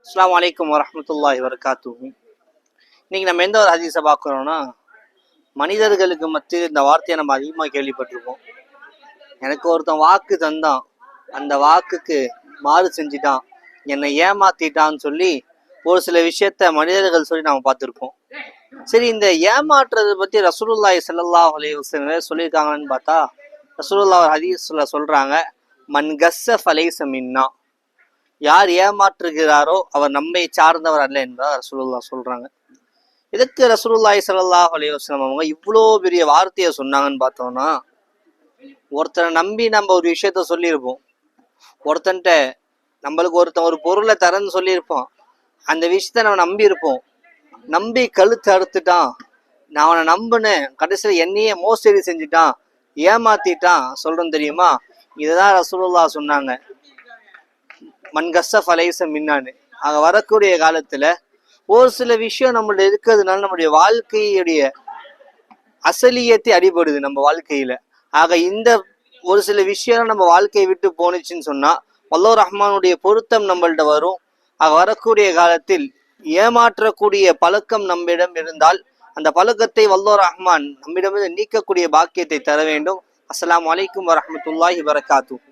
அஸ்ஸலாமு அலைக்கும் வரஹ்மத்துல்லாஹி வபரகாத்துஹு. இன்னைக்கு நம்ம எந்த ஒரு ஹதீஸை பார்க்குறோம்னா, மனிதர்களுக்கு மத்தியில் இந்த வார்த்தையை நம்ம அதிகமாக கேள்விப்பட்டிருப்போம். எனக்கு ஒருத்தன் வாக்கு தந்தான், அந்த வாக்குக்கு மாறு செஞ்சிட்டான், என்னை ஏமாத்திட்டான்னு சொல்லி ஒரு சில விஷயத்த மனிதர்கள் சொல்லி நம்ம பார்த்துருப்போம். சரி, இந்த ஏமாற்றுறதை பற்றி ரசூலுல்லாஹி ஸல்லல்லாஹு அலைஹி வஸல்லம் சொல்லியிருக்காங்கன்னு பார்த்தா, ரசூலுல்லாஹ் ஹதீஸ்ல சொல்றாங்க, மன் கஸ்ஸ ஃபலைஸ மின்னா, யார் ஏமாற்றுகிறாரோ அவர் நம்மை சார்ந்தவர் அல்ல என்பதாக ரசூலுல்லாஹ் சொல்றாங்க. இதுக்கு ரசூலுல்லாஹி ஸல்லல்லாஹு அலைஹி வஸல்லம் அவங்க இவ்வளோ பெரிய வார்த்தையை சொன்னாங்கன்னு பார்த்தோம்னா, ஒருத்தரை நம்பி நம்ம ஒரு விஷயத்த சொல்லியிருப்போம், ஒருத்தன்ட்ட நம்மளுக்கு ஒருத்தன் ஒரு பொருளை தரேன்னு சொல்லியிருப்போம், அந்த விஷயத்த நம்ம நம்பி இருப்போம், நம்பி கழுத்து அறுத்துட்டான், நான் அவனை நம்பினேன், கடைசியில் என்னையே மோசடி செஞ்சுட்டான், ஏமாத்திட்டான் சொல்றேன் தெரியுமா, இதுதான் ரசூலுல்லாஹ் சொன்னாங்க, மன் கஸ்ஸ ஃபலைஸ மின்னான்னு. ஆக வரக்கூடிய காலத்துல ஒரு சில விஷயம் நம்மள்ட்ட இருக்கிறதுனால நம்முடைய வாழ்க்கையுடைய அசலியத்தை அடிபடுது நம்ம வாழ்க்கையில. ஆக இந்த ஒரு சில விஷயம் நம்ம வாழ்க்கையை விட்டு போனுச்சுன்னு சொன்னா அல்லாஹ் ரஹ்மானுடைய பொருத்தம் நம்மள்ட்ட வரும். ஆக வரக்கூடிய காலத்தில் ஏமாற்றக்கூடிய பழக்கம் நம்மிடம் இருந்தால் அந்த பழக்கத்தை அல்லாஹ் ரஹ்மான் நம்மிடமிருந்து நீக்கக்கூடிய பாக்கியத்தை தர வேண்டும். அஸ்ஸலாமு அலைக்கும் வரஹ்மத்துல்லாஹி வபரகாத்துஹு.